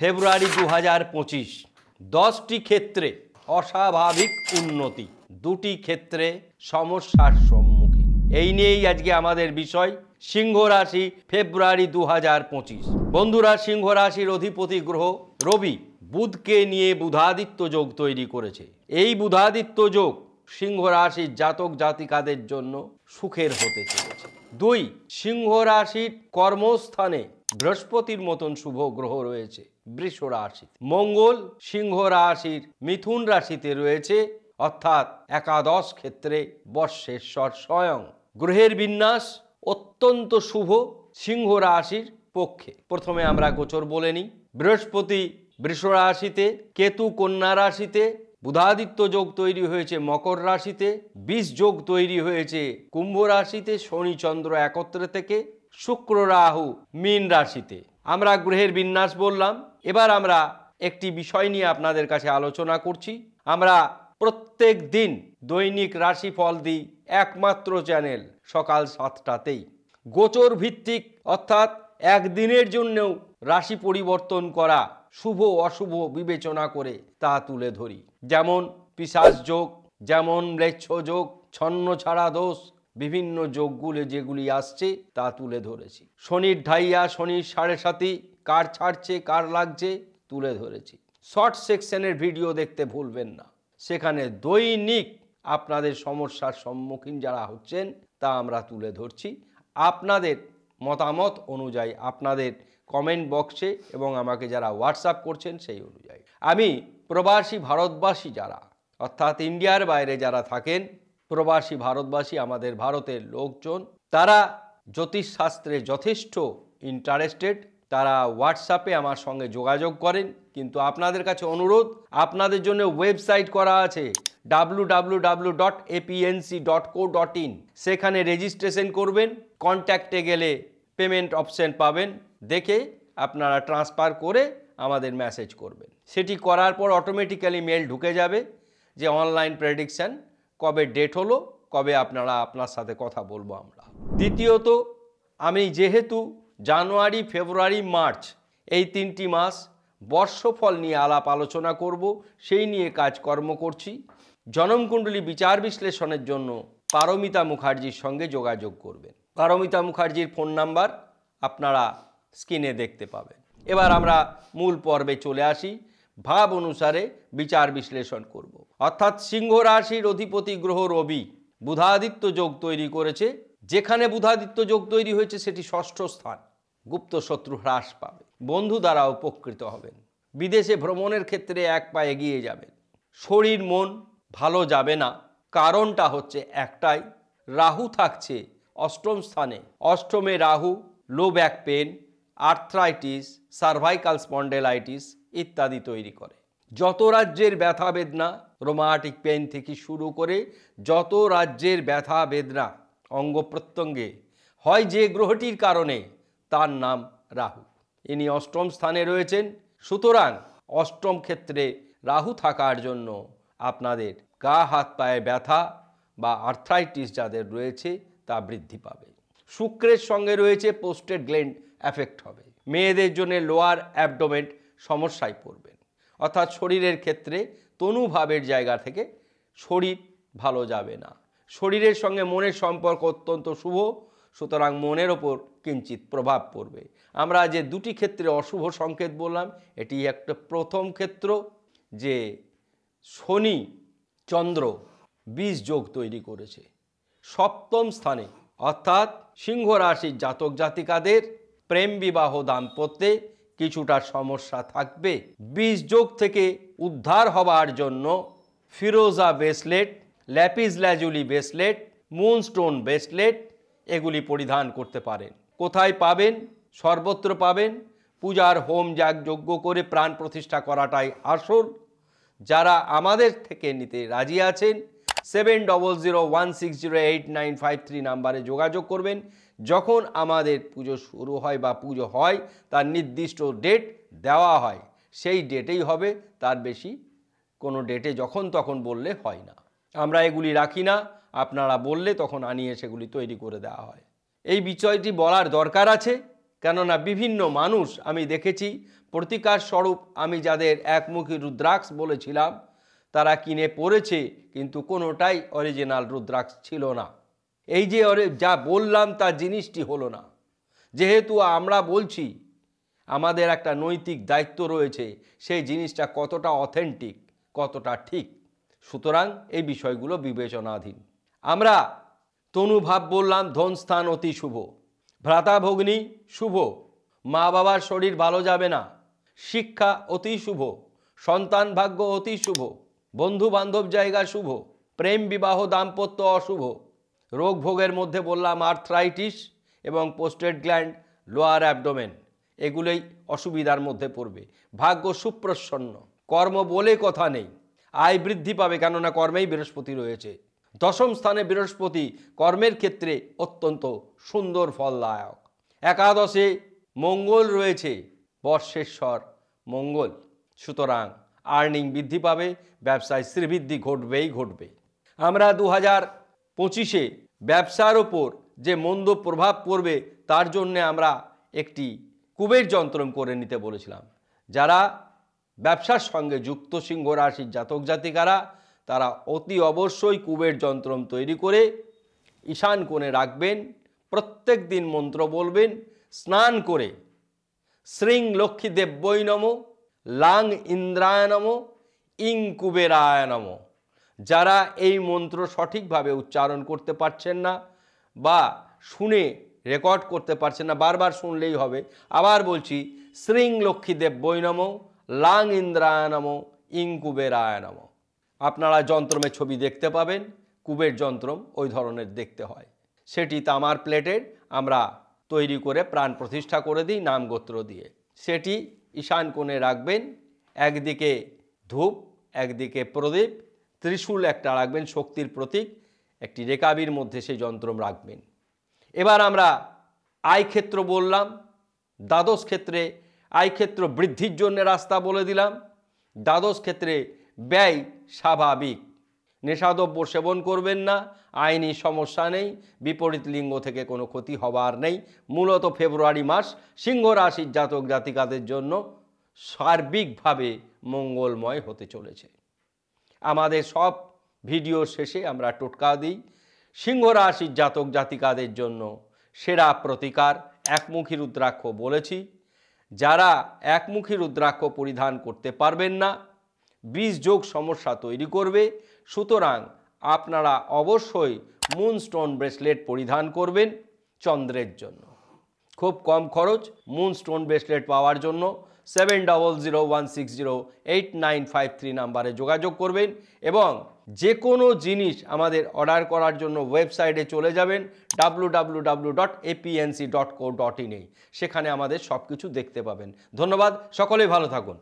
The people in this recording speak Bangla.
ফেব্রুয়ারি 2025 10টি ক্ষেত্রে অস্বাভাবিক উন্নতি, 2টি ক্ষেত্রে সমস্যার সম্মুখীন। এই নিয়েই আজকে আমাদের বিষয় সিংহ রাশি ফেব্রুয়ারি 2025। বন্ধুরা, সিংহ রাশির অধিপতি গ্রহ রবি বুধকে নিয়ে বুধাদিত্য যোগ তৈরি করেছে। এই বুধাদিত্য যোগ সিংহ রাশির জাতক জাতিকাদের জন্য সুখের হতে চলেছে। 2, সিংহ রাশির কর্মস্থানে বৃহস্পতির মতন শুভ গ্রহ রয়েছে বৃষ রাশি। মঙ্গল সিংহ রাশির মিথুন রাশিতে রয়েছে, অর্থাৎ একাদশ ক্ষেত্রে বর্ষেশ্বর স্বয়ং। গ্রহের বিন্যাস অত্যন্ত শুভ সিংহ রাশির পক্ষে। প্রথমে আমরা গোচর বলে নিই। বৃহস্পতি বৃষ রাশিতে, কেতু কন্যা রাশিতে, বুধাদিত্য যোগ তৈরি হয়েছে মকর রাশিতে, বিষ যোগ তৈরি হয়েছে কুম্ভ রাশিতে, শনি চন্দ্র একত্রে থেকে, শুক্র রাহু মীন রাশিতে। আমরা গ্রহের বিন্যাস বললাম। এবার আমরা একটি বিষয় নিয়ে আপনাদের কাছে আলোচনা করছি। আমরা প্রত্যেক দিন দৈনিক রাশিফল দিই একমাত্র চ্যানেল সকাল 7টাতেই। গোচর ভিত্তিক, অর্থাৎ একদিনের জন্যও রাশি পরিবর্তন করা শুভ অশুভ বিবেচনা করে তা তুলে ধরি। যেমন পিশাচ যোগ, যেমন ম্লেচ্ছ যোগ, ছন্ন ছাড়া দোষ, বিভিন্ন যোগগুলো যেগুলি আসছে তা তুলে ধরেছি। শনির ঢাইয়া, শনির 7.5, কার ছাড়ছে কার লাগছে তুলে ধরেছি। শর্ট সেকশনের ভিডিও দেখতে ভুলবেন না, সেখানে দৈনিক আপনাদের সমস্যার সম্মুখীন যারা হচ্ছেন তা আমরা তুলে ধরছি। আপনাদের মতামত অনুযায়ী, আপনাদের কমেন্ট বক্সে এবং আমাকে যারা হোয়াটসঅ্যাপ করছেন সেই অনুযায়ী। আমি প্রবাসী ভারতবাসী যারা, অর্থাৎ ইন্ডিয়ার বাইরে যারা থাকেন, প্রবাসী ভারতবাসী আমাদের ভারতের লোকজন, তারা জ্যোতিষশাস্ত্রে যথেষ্ট ইন্টারেস্টেড। তারা হোয়াটসঅ্যাপে আমার সঙ্গে যোগাযোগ করেন। কিন্তু আপনাদের কাছে অনুরোধ, আপনাদের জন্য ওয়েবসাইট করা আছে www.apnc.co.in। সেখানে রেজিস্ট্রেশন করবেন, কন্ট্যাক্টে গেলে পেমেন্ট অপশন পাবেন, দেখে আপনারা ট্রান্সফার করে আমাদের মেসেজ করবেন। সেটি করার পর অটোমেটিক্যালি মেল ঢুকে যাবে যে অনলাইন প্রেডিকশান কবে ডেট হলো, কবে আপনার সাথে কথা বলবো আমরা। দ্বিতীয়ত, আমি যেহেতু জানুয়ারি, ফেব্রুয়ারি, মার্চ এই 3টি মাস বর্ষফল নিয়ে আলাপ আলোচনা করব, সেই নিয়ে কাজকর্ম করছি। জনমকুণ্ডলী বিচার বিশ্লেষণের জন্য পারমিতা মুখার্জির সঙ্গে যোগাযোগ করবেন। পারমিতা মুখার্জির ফোন নাম্বার আপনারা স্ক্রিনে দেখতে পাবেন। এবার আমরা মূল পর্বে চলে আসি। ভাব অনুসারে বিচার বিশ্লেষণ করব। অর্থাৎ সিংহ রাশির অধিপতি গ্রহ রবি বুধাদিত্য যোগ তৈরি করেছে। যেখানে বুধাদিত্য যোগ তৈরি হয়েছে সেটি 6ষ্ঠ স্থান। গুপ্ত শত্রু হ্রাস পাবে, বন্ধু দ্বারা উপকৃত হবেন, বিদেশে ভ্রমণের ক্ষেত্রে এক পা এগিয়ে যাবেন। শরীর মন ভালো যাবে না, কারণটা হচ্ছে একটাই, রাহু থাকছে 8ম স্থানে। 8মে রাহু low back pain, arthritis, cervical spondylitis ইত্যাদি তৈরি করে। যত রাজ্যের ব্যথা বেদনা, রোমাটিক পেন থেকে শুরু করে যত রাজ্যের ব্যথা বেদনা অঙ্গ প্রত্যঙ্গে হয় যে গ্রহটির কারণে, তার নাম রাহু। ইনি 8ম স্থানে রয়েছেন। সুতরাং 8ম ক্ষেত্রে রাহু থাকার জন্য আপনাদের গা হাত পায়ে ব্যথা বা আর্থ্রাইটিস যাদের রয়েছে তা বৃদ্ধি পাবে। শুক্রের সঙ্গে রয়েছে পোস্টেড গ্ল্যান্ড এফেক্ট হবে। মেয়েদের জন্য লোয়ার অ্যাবডোমেন সমস্যায় পড়বেন, অর্থাৎ শরীরের ক্ষেত্রে তনুভাবের জায়গা থেকে শরীর ভালো যাবে না। শরীরের সঙ্গে মনের সম্পর্ক অত্যন্ত শুভ, সুতরাং মনের ওপর কিঞ্চিত প্রভাব পড়বে। আমরা যে 2টি ক্ষেত্রে অশুভ সংকেত বললাম, এটি একটা প্রথম ক্ষেত্র যে শনি চন্দ্র বিষ যোগ তৈরি করেছে 7ম স্থানে। অর্থাৎ সিংহ রাশির জাতক জাতিকাদের প্রেম বিবাহ দাম্পত্যে কিছুটা সমস্যা থাকবে। বিষ যোগ থেকে উদ্ধার হবার জন্য ফিরোজা bracelet, lapis lazuli bracelet, moonstone bracelet এগুলি পরিধান করতে পারেন। কোথায় পাবেন? সর্বত্র পাবেন। পূজার হোম যজ্ঞ করে প্রাণ প্রতিষ্ঠা করাটাই আসল। যারা আমাদের থেকে নিতে রাজি আছেন 7001608953 নাম্বারে যোগাযোগ করবেন। যখন আমাদের পুজো শুরু হয় বা পুজো হয় তার নির্দিষ্ট ডেট দেওয়া হয়, সেই ডেটেই হবে, তার বেশি কোনো ডেটে যখন তখন বললে হয় না। আমরা এগুলি রাখি না, আপনারা বললে তখন আনিয়ে সেগুলি তৈরি করে দেওয়া হয়। এই বিষয়টি বলার দরকার আছে, কেননা বিভিন্ন মানুষ আমি দেখেছি প্রতিকার স্বরূপ আমি যাদের একমুখী রুদ্রাক্ষ বলেছিলাম তারা কিনে পড়েছে, কিন্তু কোনোটাই অরিজিনাল রুদ্রাক্ষ ছিল না। এই যে যা বললাম তা জিনিসটি হলো না। যেহেতু আমরা বলছি, আমাদের একটা নৈতিক দায়িত্ব রয়েছে সেই জিনিসটা কতটা অথেন্টিক, কতটা ঠিক, সুতরাং এই বিষয়গুলো বিবেচনাধীন। আমরা তনুভাব বললাম, ধনস্থান অতি শুভ, ভ্রাতা ভগ্নী শুভ, মা বাবার শরীর ভালো যাবে না, শিক্ষা অতি শুভ, সন্তান ভাগ্য অতি শুভ, বন্ধু বান্ধব জায়গা শুভ, প্রেম বিবাহ দাম্পত্য অশুভ, রোগ ভোগের মধ্যে বললাম আর্থ্রাইটিস এবং পোস্টেড গ্ল্যান্ড, লোয়ার অ্যাবডোমেন, এগুলোই অসুবিধার মধ্যে পড়বে। ভাগ্য সুপ্রসন্ন, কর্ম বলে কথা নেই, আয় বৃদ্ধি পাবে, কেননা কর্মেই বৃহস্পতি রয়েছে। দশম স্থানে বৃহস্পতি কর্মের ক্ষেত্রে অত্যন্ত সুন্দর ফলদায়ক। একাদশে মঙ্গল রয়েছে, বর্ষেশ্বর মঙ্গল, সুতরাং আর্নিং বৃদ্ধি পাবে, ব্যবসায় শ্রীবৃদ্ধি ঘটবেই ঘটবে। আমরা 2025-এ ব্যবসার ওপর যে মন্দ প্রভাব পড়বে তার জন্যে আমরা একটি কুবের যন্ত্র করে নিতে বলেছিলাম। যারা ব্যবসার সঙ্গে যুক্ত সিংহ রাশির জাতক জাতিকারা তারা অতি অবশ্যই কুবের যন্ত্র তৈরি করে ঈশান কোণে রাখবেন, প্রত্যেক দিন মন্ত্র বলবেন, স্নান করে শ্রীং লক্ষ্মী দেব্যই নমঃ, লাং ইন্দ্রায় নমঃ, ইং কুবেরায় নমঃ। যারা এই মন্ত্র সঠিকভাবে উচ্চারণ করতে পারছেন না বা শুনে রেকর্ড করতে পারছেন না, বারবার শুনলেই হবে, আবার বলছি, শ্রীং লক্ষ্মী দেব্যই নমঃ, লাং ইন্দ্রায় নমঃ, ইং কুবেরায় নমঃ। আপনারা যন্ত্রমের ছবি দেখতে পাবেন, কুবের যন্ত্রম ওই ধরনের দেখতে হয়। সেটি তামার প্লেটের আমরা তৈরি করে প্রাণ প্রতিষ্ঠা করে দিই নাম গোত্র দিয়ে। সেটি ঈশান কোণে রাখবেন, একদিকে ধূপ, একদিকে প্রদীপ, ত্রিশূল একটা রাখবেন শক্তির প্রতীক, একটি রেকাবির মধ্যে সেই যন্ত্রম রাখবেন। এবার আমরা আয়ক্ষেত্র বললাম, দ্বাদশ ক্ষেত্রে আয়ক্ষেত্র বৃদ্ধির জন্য রাস্তা বলে দিলাম। দ্বাদশ ক্ষেত্রে ব্যয় স্বাভাবিক, নেশাদ্রব্য সেবন করবেন না, আইনি সমস্যা নেই, বিপরীত লিঙ্গ থেকে কোনো ক্ষতি হবার নেই। মূলত ফেব্রুয়ারি মাস সিংহ রাশির জাতক জাতিকাদের জন্য সার্বিকভাবে মঙ্গলময় হতে চলেছে। আমাদের সব ভিডিওর শেষে আমরা টোটকা দিই। সিংহ রাশির জাতক জাতিকাদের জন্য সেরা প্রতিকার একমুখী রুদ্রাক্ষ বলেছি। যারা একমুখী রুদ্রাক্ষ পরিধান করতে পারবেন না, বীজযোগ সমস্যা তৈরি করবে, সুতরাং আপনারা অবশ্যই মুনস্টোন ব্রেসলেট পরিধান করবেন চন্দ্রের জন্য। খুব কম খরচ মুনস্টোন ব্রেসলেট পাওয়ার জন্য 7001608953 নাম্বারে যোগাযোগ করবেন এবং যে কোনো জিনিস আমাদের অর্ডার করার জন্য ওয়েবসাইটে চলে যাবেন www.apnc.co.in, সেখানে আমাদের সব কিছু দেখতে পাবেন। ধন্যবাদ, সকলেই ভালো থাকুন।